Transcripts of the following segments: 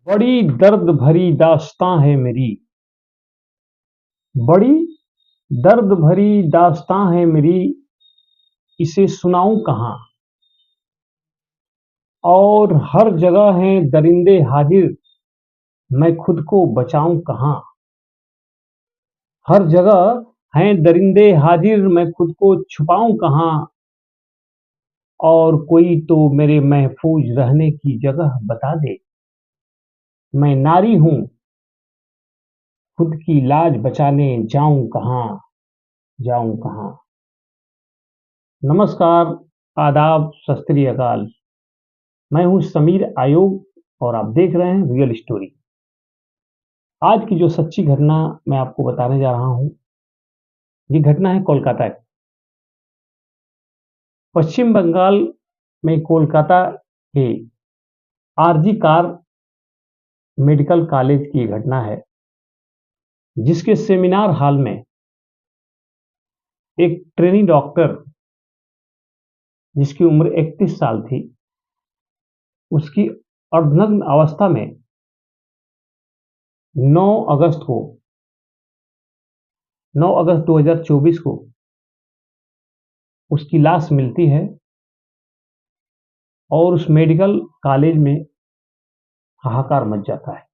बड़ी दर्द भरी दास्तां है मेरी। बड़ी दर्द भरी दास्तां है मेरी। इसे सुनाऊं कहाँ। और हर जगह हैं दरिंदे हाजिर। मैं खुद को बचाऊं कहाँ। हर जगह हैं दरिंदे हाजिर। मैं खुद को छुपाऊं कहाँ। और कोई तो मेरे महफूज रहने की जगह बता दे। मैं नारी हूं, खुद की लाज बचाने जाऊं कहाँ। जाऊं कहाँ। नमस्कार, आदाब, सत श्री अकाल। मैं हूं समीर आयोग और आप देख रहे हैं रियल स्टोरी। आज की जो सच्ची घटना मैं आपको बताने जा रहा हूं, ये घटना है कोलकाता की। पश्चिम बंगाल में कोलकाता के आरजी कार मेडिकल कॉलेज की घटना है, जिसके सेमिनार हॉल में एक ट्रेनी डॉक्टर, जिसकी उम्र 31 साल थी, उसकी अर्धनग्न अवस्था में 9 अगस्त को 9 अगस्त 2024 को उसकी लाश मिलती है और उस मेडिकल कॉलेज में हाहाकार मच जाता है।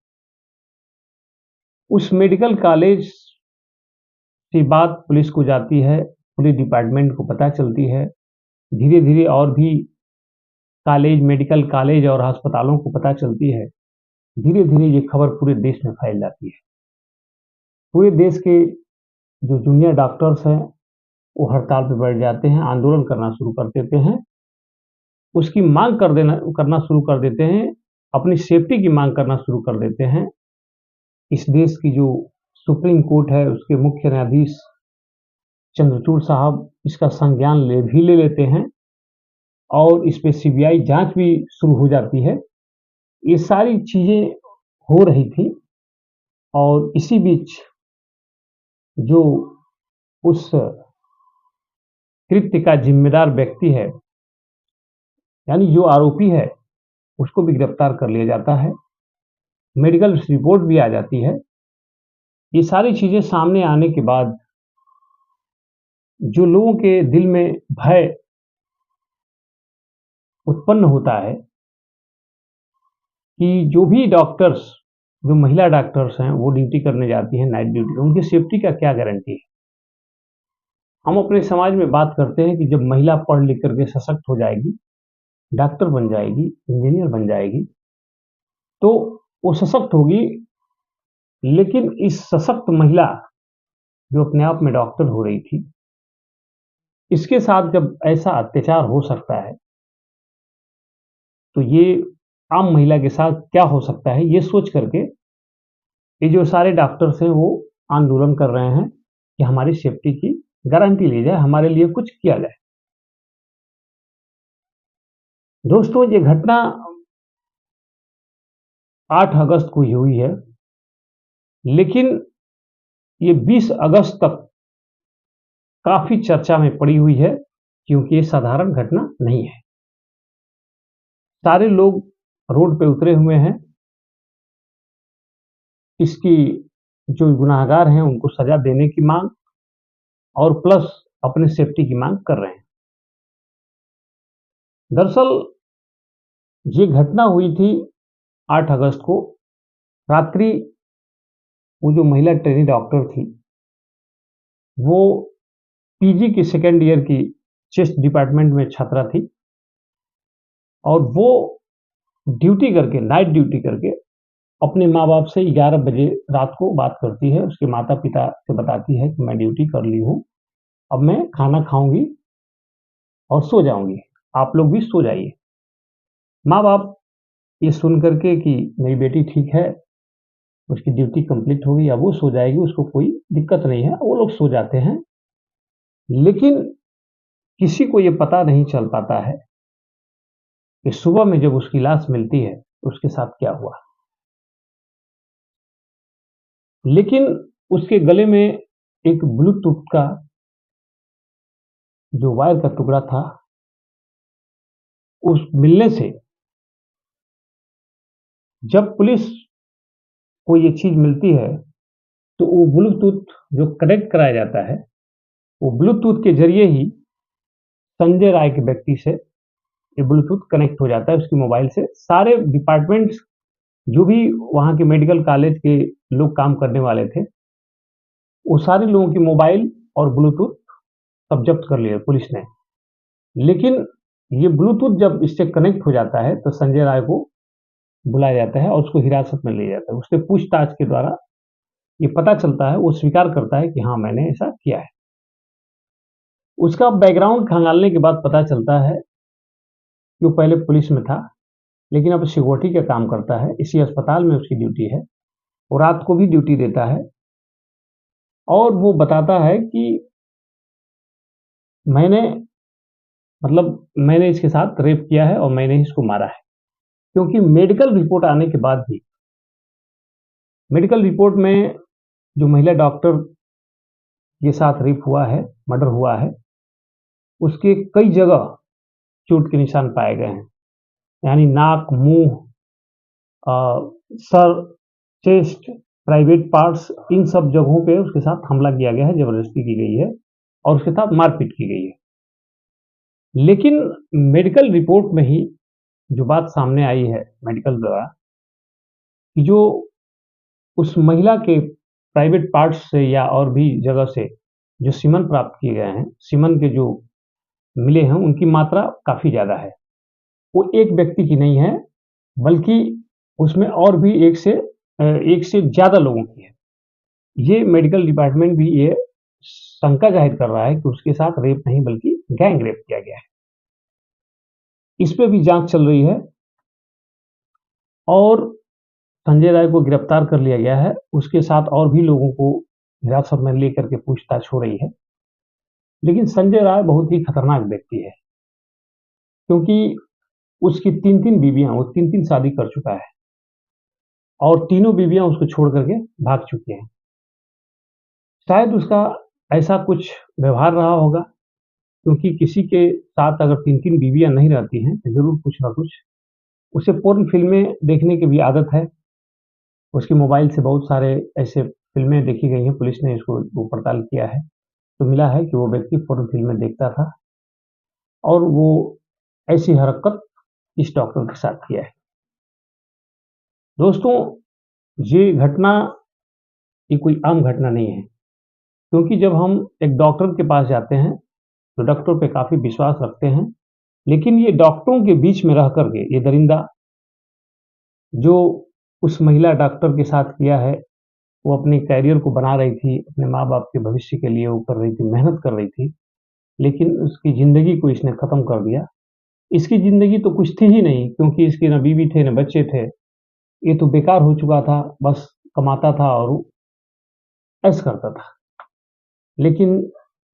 उस मेडिकल कॉलेज की बात पुलिस को जाती है, पुलिस डिपार्टमेंट को पता चलती है। धीरे-धीरे और भी कॉलेज, मेडिकल कॉलेज और अस्पतालों को पता चलती है। धीरे-धीरे ये खबर पूरे देश में फैल जाती है। पूरे देश के जो जूनियर डॉक्टर्स हैं, वो हड़ताल पे बैठ जाते हैं, आंदोलन करना शुरू कर देते हैं। उसकी मांग करना शुरू कर देते हैं, अपनी सेफ्टी की मांग करना शुरू कर देते हैं। इस देश की जो सुप्रीम कोर्ट है, उसके मुख्य न्यायाधीश चंद्रचूड़ साहब इसका संज्ञान ले लेते हैं और इस पे सीबीआई जांच भी शुरू हो जाती है। ये सारी चीजें हो रही थी और इसी बीच जो उस कृत्य का जिम्मेदार व्यक्ति है, यानी जो आरोपी है, उसको भी गिरफ्तार कर लिया जाता है। मेडिकल रिपोर्ट भी आ जाती है। ये सारी चीजें सामने आने के बाद जो लोगों के दिल में भय उत्पन्न होता है कि जो भी डॉक्टर्स, जो महिला डॉक्टर्स हैं, वो ड्यूटी करने जाती हैं नाइट ड्यूटी, उनकी सेफ्टी का क्या गारंटी है। हम अपने समाज में बात करते हैं कि जब महिला पढ़ लिख करके सशक्त हो जाएगी, डॉक्टर बन जाएगी, इंजीनियर बन जाएगी, तो वो सशक्त होगी। लेकिन इस सशक्त महिला जो अपने आप में डॉक्टर हो रही थी, इसके साथ जब ऐसा अत्याचार हो सकता है, तो ये आम महिला के साथ क्या हो सकता है, ये सोच करके ये जो सारे डॉक्टर्स हैं, वो आंदोलन कर रहे हैं कि हमारी सेफ्टी की गारंटी ली जाए, हमारे लिए कुछ किया जाए। दोस्तों, ये घटना 8 अगस्त को ही हुई है, लेकिन ये 20 अगस्त तक काफी चर्चा में पड़ी हुई है, क्योंकि ये साधारण घटना नहीं है। सारे लोग रोड पे उतरे हुए हैं। इसकी जो गुनाहगार हैं, उनको सजा देने की मांग और प्लस अपने सेफ्टी की मांग कर रहे हैं। दरअसल ये घटना हुई थी 8 अगस्त को रात्रि। वो जो महिला ट्रेनी डॉक्टर थी, वो पीजी की सेकेंड ईयर की चेस्ट डिपार्टमेंट में छात्रा थी और वो ड्यूटी करके, नाइट ड्यूटी करके अपने माँ बाप से 11 बजे रात को बात करती है। उसके माता पिता से बताती है कि मैं ड्यूटी कर ली हूँ, अब मैं खाना खाऊंगी और सो जाऊंगी, आप लोग भी सो जाइए। माँ बाप ये सुन करके कि मेरी बेटी ठीक है, उसकी ड्यूटी कंप्लीट हो गई, अब वो सो जाएगी, उसको कोई दिक्कत नहीं है, वो लोग सो जाते हैं। लेकिन किसी को ये पता नहीं चल पाता है कि सुबह में जब उसकी लाश मिलती है, तो उसके साथ क्या हुआ। लेकिन उसके गले में एक ब्लूटूथ का जो वायर का टुकड़ा था, उस मिलने से जब पुलिस को ये चीज़ मिलती है, तो वो ब्लूटूथ जो कनेक्ट कराया जाता है, वो ब्लूटूथ के ज़रिए ही संजय राय के व्यक्ति से ये ब्लूटूथ कनेक्ट हो जाता है उसकी मोबाइल से। सारे डिपार्टमेंट्स जो भी वहाँ के मेडिकल कॉलेज के लोग काम करने वाले थे, वो सारे लोगों की मोबाइल और ब्लूटूथ सब जब्त कर लिए पुलिस ने। लेकिन ये ब्लूटूथ जब इससे कनेक्ट हो जाता है, तो संजय राय को बुलाया जाता है और उसको हिरासत में लिया जाता है। उससे पूछताछ के द्वारा ये पता चलता है, वो स्वीकार करता है कि हाँ, मैंने ऐसा किया है। उसका बैकग्राउंड खंगालने के बाद पता चलता है कि वो पहले पुलिस में था, लेकिन अब सिक्योरिटी का काम करता है। इसी अस्पताल में उसकी ड्यूटी है। वो रात को भी ड्यूटी देता है और वो बताता है कि मैंने मैंने इसके साथ रेप किया है और मैंने ही इसको मारा है। क्योंकि मेडिकल रिपोर्ट आने के बाद भी मेडिकल रिपोर्ट में जो महिला डॉक्टर के साथ रेप हुआ है, मर्डर हुआ है, उसके कई जगह चोट के निशान पाए गए हैं। यानी नाक, मुँह, सर, चेस्ट, प्राइवेट पार्ट्स, इन सब जगहों पे उसके साथ हमला किया गया है, ज़बरदस्ती की गई है और उसके साथ मारपीट की गई है। लेकिन मेडिकल रिपोर्ट में ही जो बात सामने आई है मेडिकल द्वारा, कि जो उस महिला के प्राइवेट पार्ट्स से या और भी जगह से जो सीमन प्राप्त किए गए हैं, सीमन के जो मिले हैं, उनकी मात्रा काफ़ी ज़्यादा है। वो एक व्यक्ति की नहीं है, बल्कि उसमें और भी एक से ज़्यादा लोगों की है। ये मेडिकल डिपार्टमेंट भी ये शंका ज़ाहिर कर रहा है कि उसके साथ रेप नहीं बल्कि गैंग रेप किया गया है। इस पे भी जाँच चल रही है और संजय राय को गिरफ्तार कर लिया गया है। उसके साथ और भी लोगों को हिरासत में लेकर के पूछताछ हो रही है। लेकिन संजय राय बहुत ही खतरनाक व्यक्ति है, क्योंकि उसकी 3-3 बीवियाँ, वो 3-3 शादी कर चुका है और तीनों बीवियाँ उसको छोड़ कर के भाग चुकी हैं। शायद उसका ऐसा कुछ व्यवहार रहा होगा, क्योंकि किसी के साथ अगर 3-3 बीवियाँ नहीं रहती हैं, तो ज़रूर कुछ न कुछ उसे पोर्न फ़िल्में देखने की भी आदत है। उसके मोबाइल से बहुत सारे ऐसे फ़िल्में देखी गई हैं, पुलिस ने इसको वो पड़ताल किया है, तो मिला है कि वो व्यक्ति पोर्न फ़िल्में देखता था और वो ऐसी हरकत इस डॉक्टर के साथ किया है। दोस्तों, ये घटना ये कोई आम घटना नहीं है, क्योंकि जब हम एक डॉक्टर के पास जाते हैं, तो डॉक्टर पे काफ़ी विश्वास रखते हैं, लेकिन ये डॉक्टरों के बीच में रह कर के ये दरिंदा जो उस महिला डॉक्टर के साथ किया है, वो अपने करियर को बना रही थी, अपने माँ-बाप के भविष्य के लिए वो कर रही थी, मेहनत कर रही थी, लेकिन उसकी ज़िंदगी को इसने ख़त्म कर दिया। इसकी ज़िंदगी तो कुछ थी ही नहीं, क्योंकि इसके ना बीवी थे, ना बच्चे थे। ये तो बेकार हो चुका था, बस कमाता था और ऐश करता था। लेकिन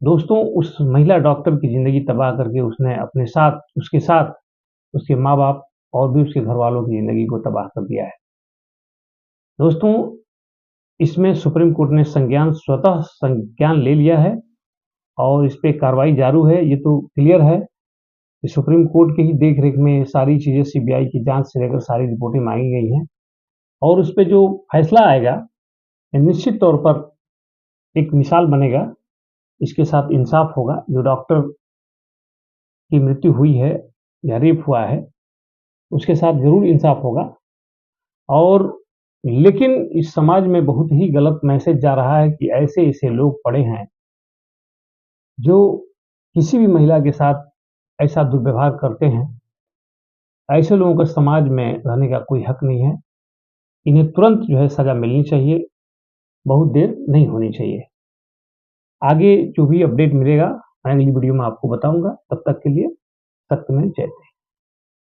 दोस्तों, उस महिला डॉक्टर की ज़िंदगी तबाह करके उसने उसके साथ उसके माँ-बाप और भी उसके घरवालों की ज़िंदगी को तबाह कर दिया है। दोस्तों, इसमें सुप्रीम कोर्ट ने स्वतः संज्ञान ले लिया है और इस पे कार्रवाई जारी है। ये तो क्लियर है कि सुप्रीम कोर्ट की ही देख-रेख में सारी चीज़ें सीबीआई की जाँच से लेकर सारी रिपोर्टें माँगी गई हैं और उस पे जो फैसला आएगा, ये निश्चित तौर पर एक मिसाल बनेगा। इसके साथ इंसाफ होगा। जो डॉक्टर की मृत्यु हुई है या रेप हुआ है, उसके साथ ज़रूर इंसाफ होगा। और लेकिन इस समाज में बहुत ही गलत मैसेज जा रहा है कि ऐसे-ऐसे लोग पड़े हैं, जो किसी भी महिला के साथ ऐसा दुर्व्यवहार करते हैं। ऐसे लोगों का समाज में रहने का कोई हक नहीं है। इन्हें तुरंत जो है सज़ा मिलनी चाहिए, बहुत देर नहीं होनी चाहिए। आगे जो भी अपडेट मिलेगा, मैं अगली वीडियो में आपको बताऊँगा। तब तक के लिए सत्यमेव जयते।